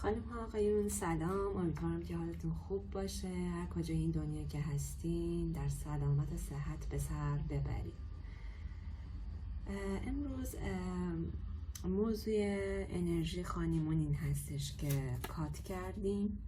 خانم ها آقایون سلام، امیدوارم که حالتون خوب باشه. هر کجای این دنیا که هستین در سلامت و صحت به سر ببرید. امروز موضوع انرژی خانیمون این هستش که کات کردیم،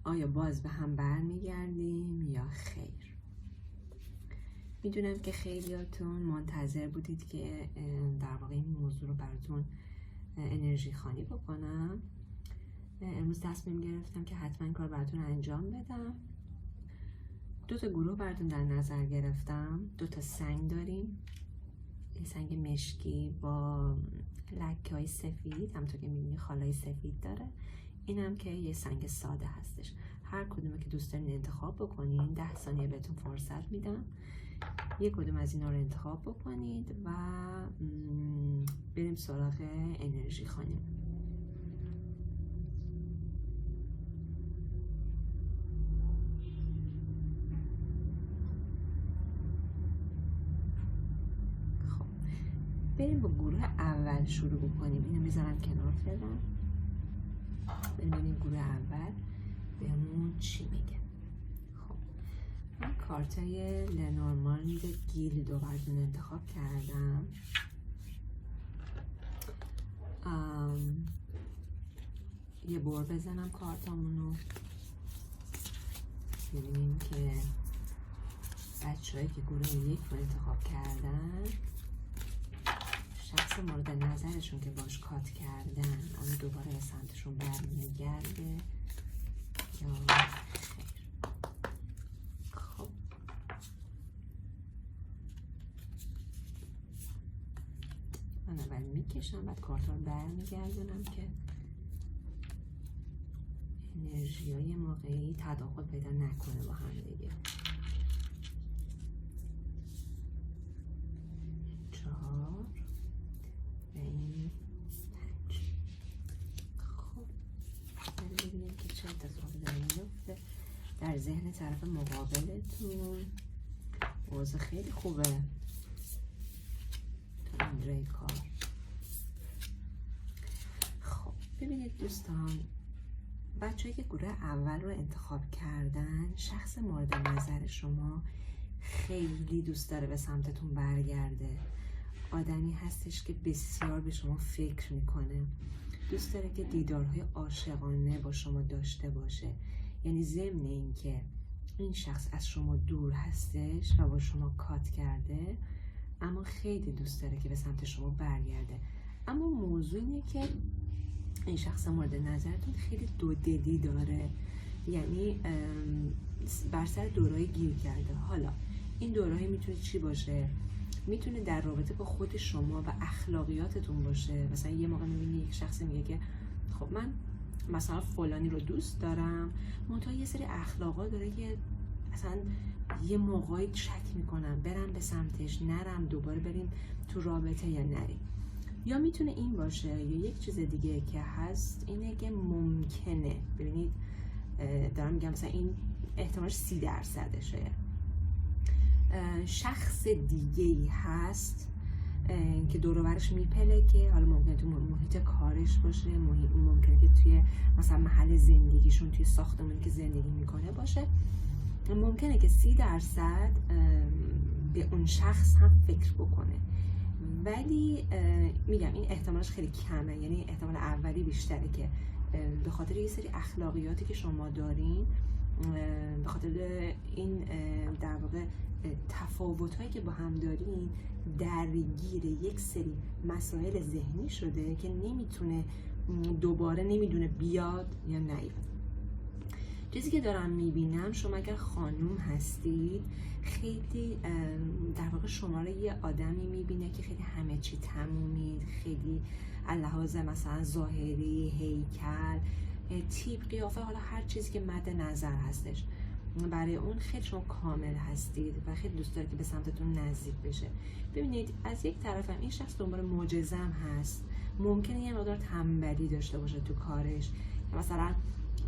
آیا باز به هم برمیگردیم یا خیر. میدونم که خیلیاتون منتظر بودید که در واقع این موضوع رو براتون انرژی خانی بکنم. امروز تصمیم گرفتم که حتما کار براتون انجام بدم. 2 تا گروه براتون در نظر گرفتم. 2 تا سنگ داریم، یه سنگ مشکی با لکه‌های سفید، همونطور که می‌بینی خالای سفید داره. اینم که یه سنگ ساده هستش. هر کدومه که دوست دارین انتخاب بکنین. 10 ثانیه بهتون فرصت میدم، یک کدوم از اینا رو انتخاب بکنید و بریم سراغ انرژی خانیم. خب بریم با گروه اول شروع بکنیم. اینو میذارم کنار فعلا. ببینیم گروه اول بهمون چی میگه. من کارتای لنورماند گیلد رو براتون انتخاب کردم. یه بر بزنم کارتامونو ببینیم که بچه‌هایی که گروه 1 رو انتخاب کردن، شخص مورد نظرشون که باش کات کردن آیا دوباره به سمتشون برمیگرده یا خیر. خب من اول میکشم، بعد کارت رو برمیگردونم که انرژی های موقعی تداخل پیدا نکنه با هم دیگه. 4 و این 5. خب ببینیم که چه اتفاقی داره میفته در ذهن طرف مقابلتون. اوضاع خیلی خوبه تا اینجای کار. خب ببینید دوستان، بچه‌ای که گروه اول رو انتخاب کردن، شخص مورد نظر شما خیلی دوست داره به سمتتون برگرده. آدمی هستش که بسیار به شما فکر میکنه، دوست داره که دیدارهای عاشقانه با شما داشته باشه. یعنی ضمن این که این شخص از شما دور هستش و با شما کات کرده، اما خیلی دوست داره که به سمت شما برگرده. اما موضوع اینه که این شخص مورد نظرتون خیلی دودلی داره، یعنی بر سر دورایی گیر کرده. حالا این دورایی میتونه چی باشه؟ میتونه در رابطه با خود شما و اخلاقیاتتون باشه. مثلا یه موقع میبینی یک شخص میگه که خب من مثلا فلانی رو دوست دارم، منتها یه سری اخلاقا داره که اصلا یه موقعی شک میکنم برم به سمتش نرم، دوباره بریم تو رابطه یا نریم. یا میتونه این باشه، یا یک چیز دیگه که هست اینه که ممکنه، ببینید دارم میگم مثلا این احتمالش 30%شه، شخص دیگه‌ای هست که دور و برش میپله که حالا ممکنه تو محیط کارش باشه، ممکنه که توی مثلا محل زندگیشون، توی ساختمانی که زندگی میکنه باشه. ممکنه که 30% به اون شخص هم فکر بکنه، ولی میگم این احتمالش خیلی کمه. یعنی احتمال اولی بیشتره که به خاطر یه سری اخلاقیاتی که شما دارین، به خاطر این در واقع تفاوت‌هایی که با هم دارین، درگیر یک سری مسائل ذهنی شده که نمیتونه دوباره، نمیدونه بیاد یا نیاد. چیزی که دارم میبینم، شما اگر خانوم هستید خیلی در واقع شما رو یه آدمی میبینه که خیلی همه چی تمومید، خیلی لحاظ مثلا ظاهری، هیکل، تیپ، قیافه، حالا هر چیزی که مد نظر هستش، برای اون خیلی شما کامل هستید و خیلی دوست داره که به سمتتون نزدیک بشه. ببینید از یک طرف هم این شخص دنبال معجزه‌ام هست. ممکنه یه مقدار تنبلی داشته باشه تو کارش، مثلا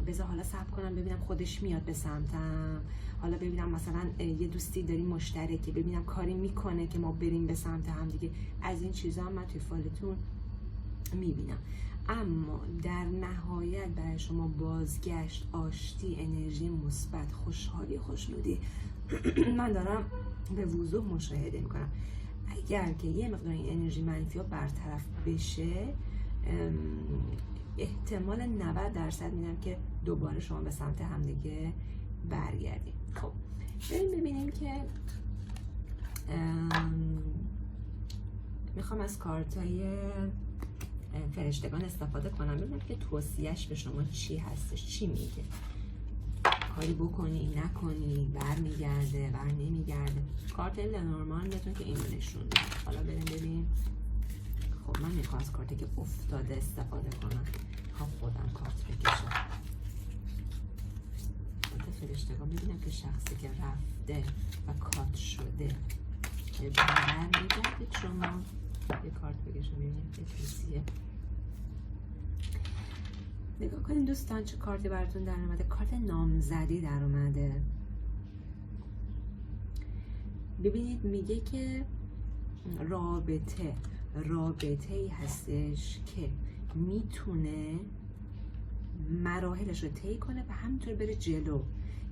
بذار حالا صبر کنم ببینم خودش میاد به سمتم، حالا ببینم مثلا یه دوستی داریم مشترکه، ببینم کاری میکنه که ما بریم به سمت هم دیگه. از این چیزا هم من توی فالتون میبینم. اما در نهایت برای شما بازگشت، آشتی، انرژی مثبت، خوشحالی، خوشنودی من دارم به وضوح مشاهده میکنم. اگر که یه مقدار این انرژی منفی ها برطرف بشه، احتمال 90% میدم که دوباره شما به سمت همدیگه برگردیم. خب بریم ببینیم که میخوام از کارتای فرشتگان استفاده کنم، ببینم که توصیهش به شما چی هستش، چی میگه. کاری بکنی، نکنی، برمیگرده، بر نمیگرده. کارت لنورماندتون که اینو نشون میده. حالا بریم ببین. خب من میخوام از کارتی که افتاده استفاده کنم. خودم کارت بکشم. کارت فرشتگان ببینم که شخصی که رفته و کات شده برمیگرده شما. یه کارت بکشم ببینیم که توصیه. نگاه کنید دوستان چه کارتی براتون در اومده. کارت نامزدی در اومده. ببینید میگه که رابطه ای هستش که میتونه مراحلش رو طی کنه و همینطور بره جلو.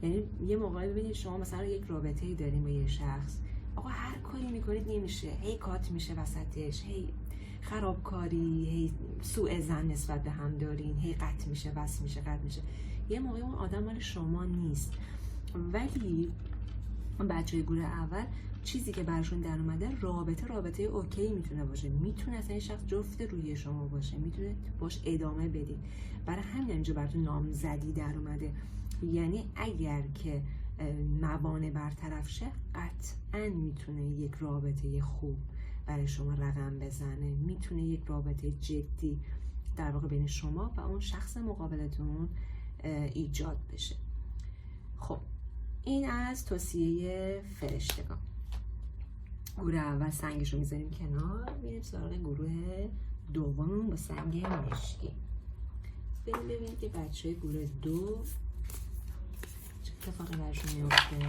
یعنی یه موقعی ببینید شما مثلا یک رابطه ای داریم با یه شخص، آقا هر کاری میکنید نمیشه، هی کات میشه وسطش، هی خرابکاری، هی سوء ظن نسبت به هم دارین، هی قطع میشه، بس میشه، قطع میشه. یه موقعی اون آدم مال شما نیست. ولی بچه‌های گروه اول چیزی که براشون در اومده رابطه اوکی میتونه باشه، میتونه اصلا این شخص جفت روی شما باشه، میتونه باش ادامه بدید. برای همین اینجا براتون نامزدی در اومده. یعنی اگر که موانع برطرف شه، قطعا میتونه یک رابطه خوب برای شما رقم بزنه، میتونه یک رابطه جدی در واقع بین شما و اون شخص مقابلتون ایجاد بشه. خب این از توصیه فرشتگان. گروه اول سنگش رو میذاریم کنار، میریم سراغ گروه دوم با سنگ مشکی. بریم ببینیم که بچه گروه دو چه اتفاقی برشون میفته.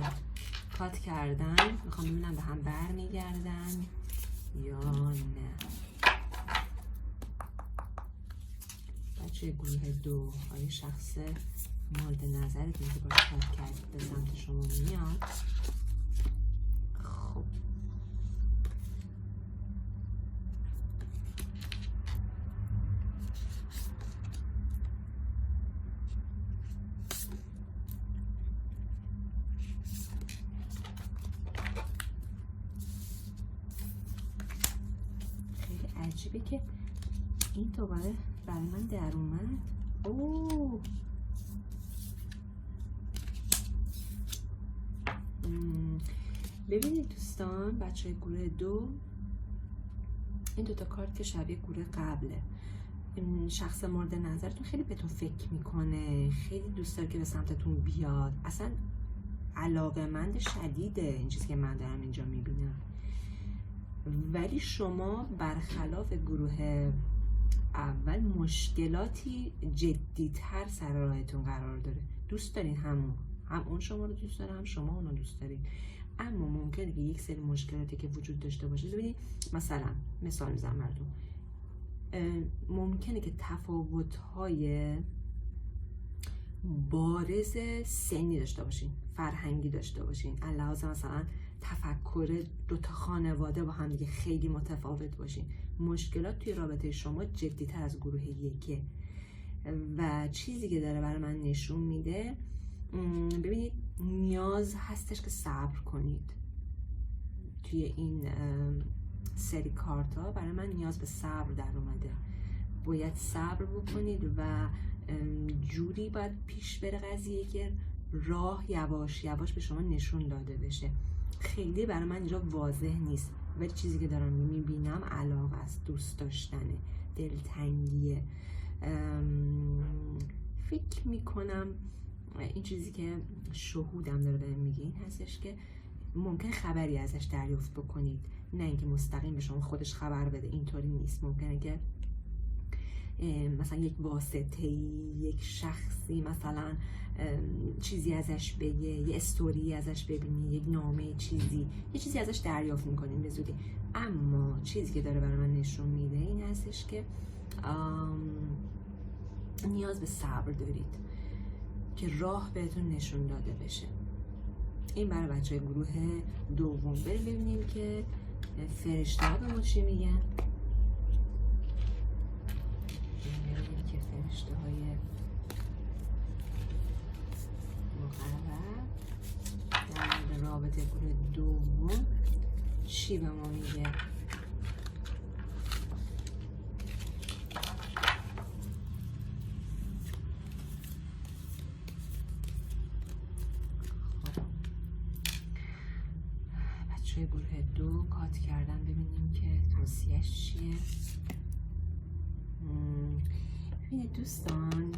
کات کردن، میخوام ببینم به هم بر میگردن یا نه. بچه گروه دو، آیا شخص مورد نظرتون که باش کات کرد به سمت شما میاد؟ خب خیلی عجیبه که این دوباره برای من در اومد. اوه ببینید دوستان، بچه گروه دو، این دوتا کارت که شبیه گروه قبله. شخص مورد نظرتون خیلی بهتون فکر میکنه، خیلی دوست داره که به سمتتون بیاد، اصلا علاقه‌مند شدیده این چیزی که من دارم اینجا میبینم. ولی شما برخلاف گروه اول مشکلاتی جدی‌تر سر راهتون قرار داره. دوست دارین هم اون شما رو دوست داره، هم شما اون رو دوست دارین، اما ممکنه که یک سری مشکلاتی که وجود داشته باشه. ببینید مثلا مثال میزنم براتون، ممکنه که تفاوت‌های بارز سنی داشته باشین، فرهنگی داشته باشین، علاوه مثلا تفکر دوتا خانواده با هم دیگه خیلی متفاوت باشین. مشکلات توی رابطه شما جدی‌تر از گروه یکه و چیزی که داره برای من نشون میده، ببینید نیاز هستش که صبر کنید. توی این سری کارت ها برای من نیاز به صبر در اومده. باید صبر بکنید و جوری باید پیش بره قضیه که راه یواش یواش به شما نشون داده بشه. خیلی برای من اینجا واضح نیست، ولی چیزی که دارم میبینم علاقه است، دوست داشتنه، دلتنگیه. فکر میکنم این چیزی که شهودم داره بهم میگه این هستش که ممکن خبری ازش دریافت بکنید، نه اینکه مستقیم به شما خودش خبر بده، اینطوری نیست. ممکنه که مثلا یک واسطه‌ای، یک شخصی مثلا چیزی ازش بگه، یه استوری ازش ببینی، یک نامه چیزی، یه چیزی ازش دریافت میکنین به زودی. اما چیزی که داره برای من نشون میده این هستش که نیاز به صبر دارید که راه بهتون نشون داده بشه. این برای بچه گروه دوم. بریم ببینیم که فرشته ها به ما چی میگن. ببینیم که فرشته های مقرب در مورد رابطه گروه دوم چی به ما میگه. گروه دو کات کردن، ببینیم که توصیهش چیه. ببینید دوستان،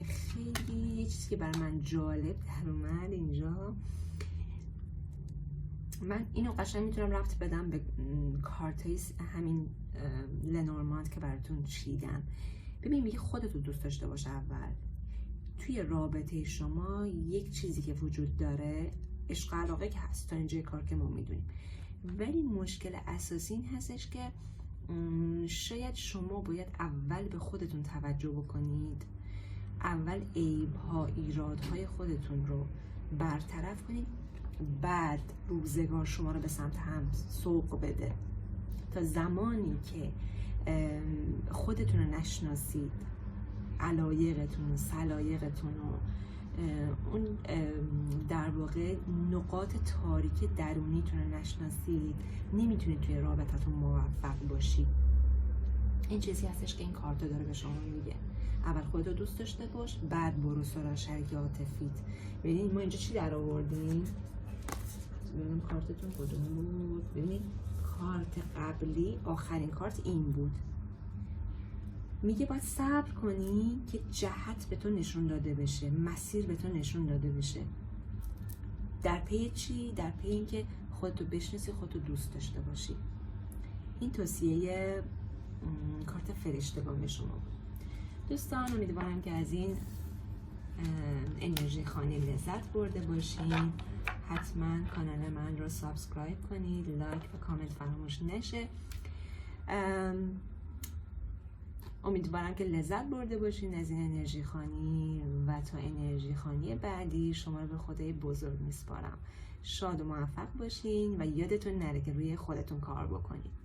خیلی یه چیزی که برای من جالب در اومد اینجا، من اینو قشنگ میتونم ربط بدم به کارتای همین لنورماند که براتون چیدم. ببین میگه خودتو دوست داشته باش. اول توی رابطه شما یک چیزی که وجود داره عشق علاقه که هست، تا اینجای کار که ما میدونیم، ولی مشکل اساسی این هستش که شاید شما باید اول به خودتون توجه بکنید، اول عیب‌ها ایرادهای خودتون رو برطرف کنید، بعد روزگار شما رو به سمت هم سوق بده. تا زمانی که خودتون رو نشناسید، علایقتون و سلایقتون و اون در واقع نقاط تاریک درونیتون رو نشناسید، نمیتونید توی رابطتون موفق باشید. این چیزی هستش که این کارت داره به شما میگه. اول خودتو دوست داشته باش، بعد برو سراغ شریک عاطفیت. ببینید ما اینجا چی در آوردیم؟ ببینیم کارتتون کدوم بود. ببینید کارت قبلی آخرین کارت این بود. میگه باید صبر کنی که جهت به تو نشون داده بشه، مسیر به تو نشون داده بشه. در پی چی؟ در پی این که خودتو بشناسی، خودتو دوست داشته باشی. این توصیه کارت فرشتگان شما بود. دوستان امیدوارم که از این انرژی خانه لذت برده باشین. حتما کانال من رو سابسکرایب کنید، لایک و کامنت فراموش نشه. امیدوارم که لذت برده باشین از این انرژی خانی و تا انرژی خانی بعدی شما رو به خدای بزرگ میسپارم. شاد و موفق باشین و یادتون نره که روی خودتون کار بکنید.